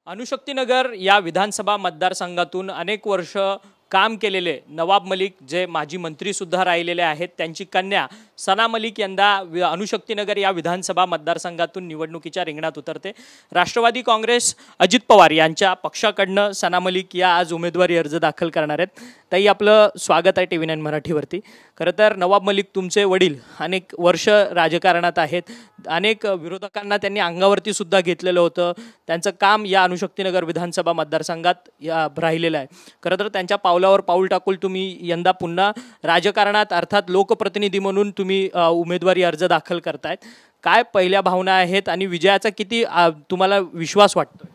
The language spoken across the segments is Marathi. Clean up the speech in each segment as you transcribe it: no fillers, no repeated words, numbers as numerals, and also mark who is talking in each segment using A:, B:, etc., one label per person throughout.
A: अणुशक्तीनगर या विधानसभा मतदारसंघातून अनेक वर्ष काम केलेले नवाब मलिक जे माजी मंत्री सुद्धा राहिलेले आहेत, त्यांची कन्या सना मलिक यंदा अणुशक्तीनगर या विधानसभा मतदारसंघातून निवडणुकीच्या रिंगणात उतरते। राष्ट्रवादी काँग्रेस अजित पवार यांच्या पक्षाकडनं सना मलिक या आज उमेदवारी अर्ज दाखल करणार आहेत। ताई, आपलं स्वागत आहे TV9 मराठीवरती। खरं तर नवाब मलिक तुमचे वडील अनेक वर्ष राजकारणात आहेत, अनेक विरोधकांना त्यांनी अंगावरती सुद्धा घेतलेलं होतं। त्यांचं काम या अणुशक्तीनगर विधानसभा मतदारसंघात राहिलेलं आहे। खरं तर त्यांच्या पावलावर पाऊल टाकून तुम्ही यंदा पुन्हा राजकारणात अर्थात लोकप्रतिनिधी म्हणून तुम्ही उमेदवारी अर्ज दाखल करतायत। काय पहिल्या भावना आहेत आणि विजयाचा किती तुम्हाला विश्वास वाटतो?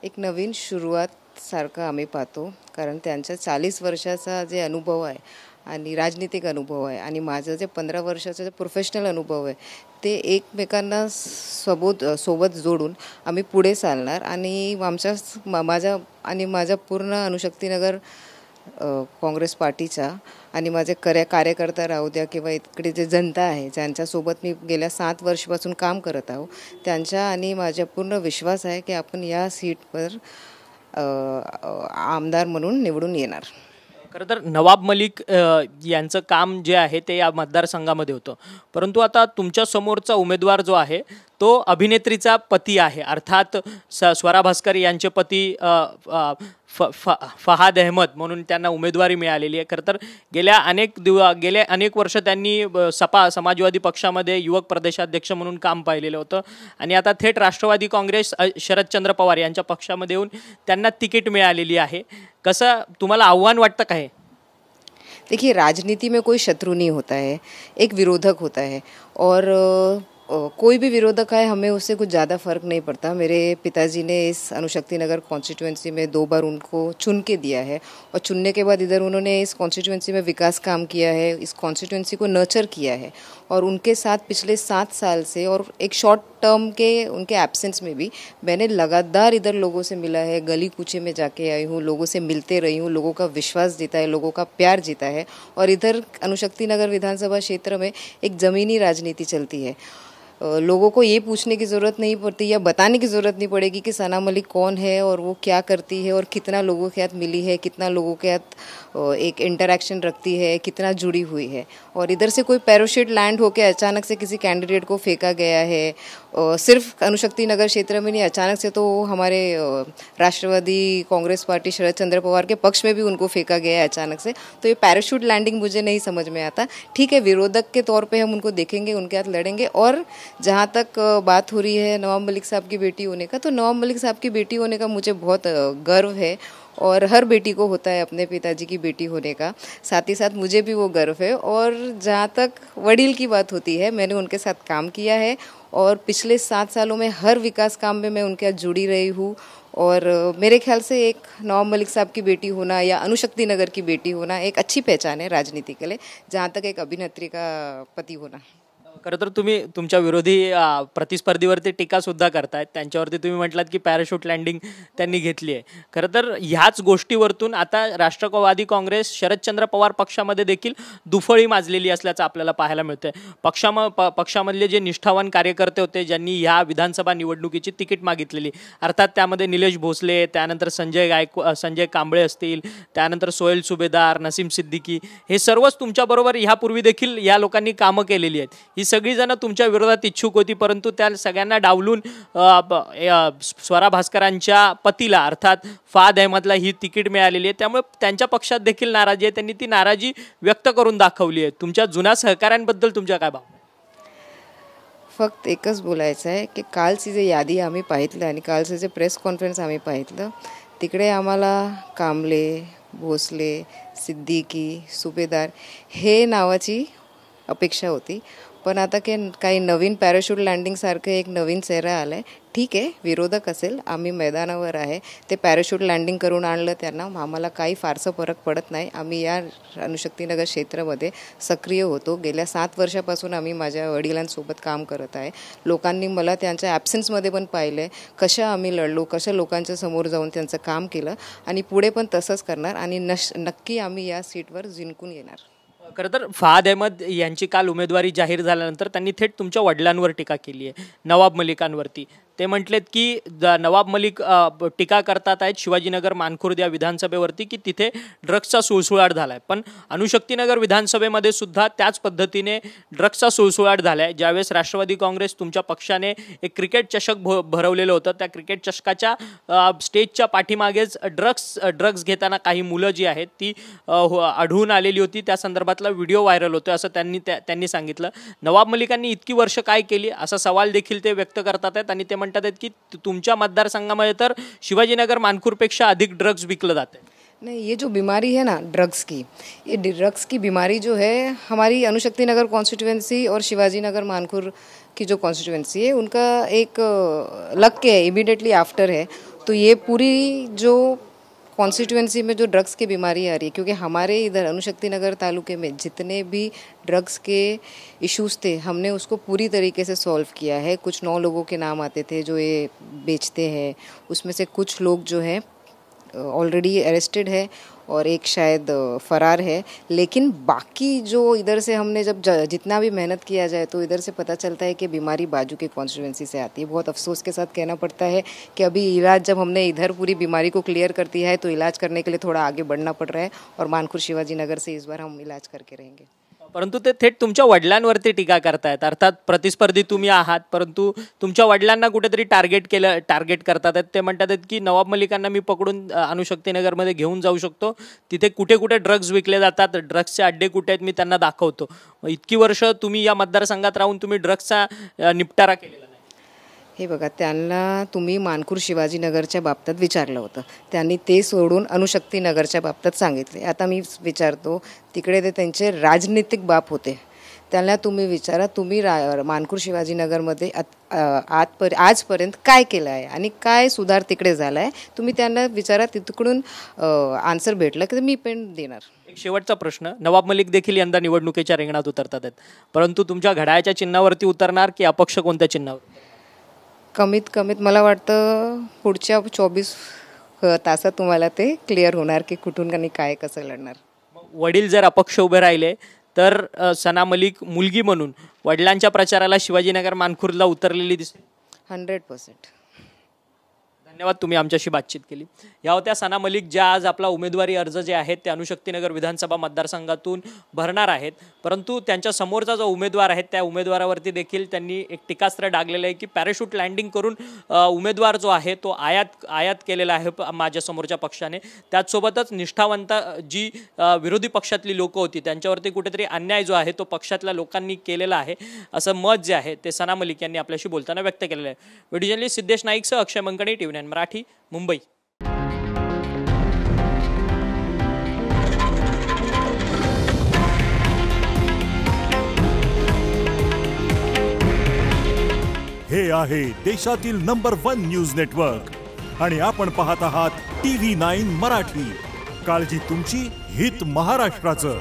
B: एक नवीन सुरुवात सारखं आम्ही पाहतो, कारण त्यांचा 40 वर्षाचा जे अनुभव आहे आणि राजनीतिक अनुभव आहे आणि माझं जे 15 वर्षाचा जे प्रोफेशनल अनुभव आहे ते एकमेकांना सोबत जोडून आम्ही पुढे चालणार। आणि माझ्या पूर्ण अणुशक्तीनगर काँग्रेस पार्टीचा आणि माझे कार्यकर्ता राहू द्या किंवा इकडे जे जनता आहे ज्यांच्यासोबत मी गेल्या 7 वर्षापासून काम करत आहो, त्यांच्या आणि माझ्या पूर्ण विश्वास आहे की आपण या सीटवर आमदार म्हणून निवडून येणार।
A: खरं तर नवाब मलिक यांचं काम जे आहे ते या मतदारसंघामध्ये होतं, परंतु आता तुमच्या समोरचा उमेदवार जो आहे तो अभिनेत्रीचा पती आहे, अर्थात स्वरा भास्कर यांचे पती फहाद अहमद म्हणून त्यांना उमेदवारी मिळालेली आहे। खरं तर गेले अनेक वर्ष त्यांनी सपा समाजवादी पक्षामध्ये युवक प्रदेशाध्यक्ष म्हणून काम पाहिलेलं होतं आणि आता थेट राष्ट्रवादी काँग्रेस शरदचंद्र पवार यांच्या पक्षामध्ये येऊन त्यांना तिकीट मिळालेली आहे। कसं तुम्हाला आव्हान वाटतं का हे?
B: देखिए, राजनीति में कोई शत्रु नहीं होता है, एक विरोधक होता है और कोई भी विरोधक है हमें उससे कुछ ज़्यादा फ़र्क नहीं पड़ता। मेरे पिताजी ने इस अणुशक्तीनगर कॉन्स्टिट्यूएंसी में 2 बार उनको चुन के दिया है और चुनने के बाद इधर उन्होंने इस कॉन्स्टिट्यूएंसी में विकास काम किया है, इस कॉन्स्टिट्यूएंसी को नर्चर किया है और उनके साथ पिछले 7 साल से और एक शॉर्ट टर्म के उनके एब्सेंस में भी मैंने लगातार इधर लोगों से मिला है, गली कूचे में जाके आई हूँ, लोगों से मिलते रही हूँ, लोगों का विश्वास जीता है, लोगों का प्यार जीता है। और इधर अणुशक्तीनगर विधानसभा क्षेत्र में एक ज़मीनी राजनीति चलती है। लोगों को ये पूछने की ज़रूरत नहीं पड़ती या बताने की ज़रूरत नहीं पड़ेगी कि सना मलिक कौन है और वो क्या करती है और कितना लोगों के साथ मिली है, कितना लोगों के साथ एक इंटरेक्शन रखती है, कितना जुड़ी हुई है। और इधर से कोई पैराशूट लैंड होकर अचानक से किसी कैंडिडेट को फेंका गया है, सिर्फ अणुशक्तीनगर क्षेत्र में नहीं, अचानक से तो हमारे राष्ट्रवादी कांग्रेस पार्टी शरदचंद्र पवार के पक्ष में भी उनको फेंका गया है अचानक से। तो ये पैराशूट लैंडिंग मुझे नहीं समझ में आता। ठीक है, विरोधक के तौर पे हम उनको देखेंगे, उनके साथ लड़ेंगे। और जहाँ तक बात हो रही है नवाब मलिक साहब की बेटी होने का, तो नवाब मलिक साहब की बेटी होने का मुझे बहुत गर्व है और हर बेटी को होता है अपने पिताजी की बेटी होने का। साथ ही साथ मुझे भी वो गर्व है। और जहाँ तक वडील की बात होती है, मैंने उनके साथ काम किया है और पिछले 7 सालों में हर विकास काम में मैं उनके साथ जुड़ी रही हूँ। और मेरे ख्याल से एक नवाब मलिक साहब की बेटी होना या अणुशक्तीनगर की बेटी होना एक अच्छी पहचान है राजनीति के लिए, जहाँ तक एक अभिनेत्री का पति होना।
A: खरं तर तुम्ही तुमच्या विरोधी प्रतिस्पर्धीवरती टीका सुद्धा करतायत, त्यांच्यावरती तुम्ही म्हटलात की पॅराशूट लँडिंग त्यांनी घेतली आहे। खरं तर ह्याच गोष्टीवरतून आता राष्ट्रवादी काँग्रेस शरदचंद्र पवार पक्षामध्ये देखील दुफळी माजलेली असल्याचं आपल्याला पाहायला मिळतंय। पक्षामधले जे निष्ठावान कार्यकर्ते होते ज्यांनी ह्या विधानसभा निवडणुकीची तिकीट मागितलेली, अर्थात त्यामध्ये निलेश भोसले, त्यानंतर संजय कांबळे असतील, त्यानंतर सोहेल सुभेदार, नसीम सिद्दीकी, हे सर्वच तुमच्याबरोबर ह्यापूर्वी देखील या लोकांनी कामं केलेली आहेत। ही सगळी जण तुमच्या विरोधात इच्छुक होती, परंतु त्या सगळ्यांना डावलून स्वरा भास्करांच्या पतीला अर्थात फहाद अहमदला ही तिकीट मिळालेली आहे। त्यामुळे त्यांच्या पक्षात देखील नाराजी आहे, त्यांनी ती नाराजी व्यक्त करून दाखवली आहे। तुमच्या जुन्या सहकाऱ्यांबद्दल तुमच्या काय भावना?
B: फक्त एकच बोलायचं आहे की कालची जे यादी आम्ही पाहितलं आणि कालचं जे प्रेस कॉन्फरन्स आम्ही पाहितलं, तिकडे आम्हाला कांबळे, भोसले, सिद्दीकी, सुभेदार हे नावाची अपेक्षा होती। पण आता काही नवीन पॅराशूट लँडिंग सारखं एक नवीन चेहरा आलाय। ठीक आहे, विरोधक असेल, आम्ही मैदानावर आहे, ते पॅराशूट लँडिंग करून आणलं त्यांना, आम्हाला काही फारसं फरक पडत नाही। आम्ही या अणुशक्तीनगर क्षेत्रामध्ये सक्रिय होतो। गेल्या 7 वर्षापासून आम्ही माझ्या वडिलांसोबत काम करत आहे। लोकांनी मला त्यांच्या ॲब्सेन्समध्ये पण पाहिलं, कशा आम्ही लढलो, कशा लोकांच्या समोर जाऊन त्यांचं काम केलं आणि पुढे पण तसंच करणार आणि नक्की आम्ही या सीटवर जिंकून येणार।
A: खरं तर फहाद अहमद यांची काल उमेदवारी जाहीर झाल्यानंतर त्यांनी थेट तुमच्या वडिलांवर टीका केली आहे, नवाब मलिकांवरती। ते म्हटलेत की नवाब मलिक टीका करतात आहेत शिवाजीनगर मानखुर्द या विधानसभेवरती की तिथे ड्रग्सचा सुळसुळाट झालाय, पण अणुशक्तीनगर विधानसभेमध्ये सुद्धा त्याच पद्धतीने ड्रग्सचा सुळसुळाट झालाय. ज्यावेळेस राष्ट्रवादी काँग्रेस तुमच्या पक्षाने एक क्रिकेट चषक भरवलेलं होतं, त्या क्रिकेट चषकाच्या स्टेजच्या पाठीमागेच ड्रग्स घेताना काही मुलं जी आहेत ती आढळून आलेली होती. त्या संदर्भातला व्हिडिओ व्हायरल होतोय असं त्यांनी सांगितलं. नवाब मलिकांनी इतकी वर्ष काय केली असा सवाल देखील ते व्यक्त करतात आहेत आणि ते म्हणतात आहेत की तुमच्या मतदारसंघामध्ये तर शिवाजीनगर मानखुर्दपेक्षा अधिक ड्रग्स विकलं जाते.
B: नहीं, ये जो बीमारी है ना ड्रग्स की, ये ड्रग्स की बीमारी जो है हमारी अणुशक्ति नगर कॉन्स्टिट्यूएंसी और शिवाजी नगर मानखुर्द की जो कॉन्स्टिट्यूएंसी है उनका एक लग के इमीडिएटली आफ्टर है. तो ये पूरी जो कॉन्स्टिट्यूएंसी में जो ड्रग्स की बीमारी आ रही है, क्योंकि हमारे इधर अणुशक्ति नगर तालुके में जितने भी ड्रग्स के इश्यूज़ थे हमने उसको पूरी तरीके से सॉल्व किया है. कुछ 9 लोगों के नाम आते थे जो ये बेचते हैं, उसमें से कुछ लोग जो हैं ऑलरेडी अरेस्टेड है और एक शायद फरार है. लेकिन बाकी जो इधर से हमने जब जितना भी मेहनत किया जाए तो इधर से पता चलता है कि बीमारी बाजू की कॉन्स्टिट्यूएंसी से आती है. बहुत अफसोस के साथ कहना पड़ता है कि अभी इलाज जब हमने इधर पूरी बीमारी को क्लियर कर दिया है तो इलाज करने के लिए थोड़ा आगे बढ़ना पड़ रहा है और मानखुर्द शिवाजी नगर से इस बार हम इलाज करके रहेंगे.
A: परंतु ते थेट तुमच्या वडिलांवरती टीका करतायत. अर्थात प्रतिस्पर्धी तुम्ही आहात, परंतु तुमच्या वडिलांना कुठेतरी टार्गेट करतात. ते म्हणतात की नवाब मलिकांना मी पकडून अणुशक्तीनगरमध्ये घेऊन जाऊ शकतो, तिथे कुठे कुठे ड्रग्ज विकले जातात, ड्रग्सचे अड्डे कुठे आहेत मी त्यांना दाखवतो. इतकी वर्ष तुम्ही या मतदारसंघात राहून तुम्ही ड्रग्सचा निपटारा केलेला.
B: हे बघा, त्यांना तुम्ही मानखुर्द शिवाजीनगरच्या बाबतीत विचारलं होतं, त्यांनी ते सोडून अणुशक्ती नगरच्या बाबतीत सांगितले. आता मी विचारतो, तिकडे ते त्यांचे राजनीतिक बाप होते, त्यांना तुम्ही विचारा तुम्ही मानखुर्द शिवाजीनगरमध्ये आजपर्यंत काय केलं आहे आणि काय सुधार तिकडे झाला आहे, तुम्ही त्यांना विचारा. तिकडून आन्सर भेटलं की मी पण देणार.
A: एक शेवटचा प्रश्न, नवाब मलिक देखील यंदा निवडणुकीच्या रिंगणात उतरतात आहेत, परंतु तुमच्या घड्याळाच्या चिन्हावरती उतरणार की अपक्ष कोणत्या चिन्हावर?
B: कमीत मला वाटतं पुढच्या 24 तासात तुम्हाला ते क्लिअर होणार की कुठून आणि काय कसं लढणार.
A: वडील जर अपक्ष उभे राहिले तर सना मलिक मुलगी म्हणून वडिलांच्या प्रचाराला शिवाजीनगर मानखुर्दला उतरलेली दिसते.
B: 100%.
A: धन्यवाद, तुम्ही आमच्याशी बातचीत केली. या होत्या सना मलिक, ज्या आज आपला उमेदवारी अर्ज जे आहेत ते अणुशक्तीनगर विधानसभा मतदारसंघातून भरणार आहेत. परंतु त्यांच्या समोरचा जो उमेदवार आहे त्या उमेदवारावरती देखील त्यांनी एक टीकास्त्र डागलेलं आहे की पॅराशूट लँडिंग करून उमेदवार जो आहे तो आयात केलेला आहे माझ्या समोरच्या पक्षाने. त्याचसोबतच निष्ठावंत जी विरोधी पक्षातली लोकं होती त्यांच्यावरती कुठेतरी अन्याय जो आहे तो पक्षातल्या लोकांनी केलेला आहे असं मत जे आहे ते सना मलिक यांनी आपल्याशी बोलताना व्यक्त केलेलं आहे. व्हिडिओ जर्नलिस्ट सिद्धेश नाईकसह अक्षय मंकणी, TV9 मराठी, मुंबई.
C: हे आहे देशातील नंबर 1 न्यूज नेटवर्क आणि आपण पाहत आहात TV9 मराठी. काळजी तुमची, हित महाराष्ट्राचं.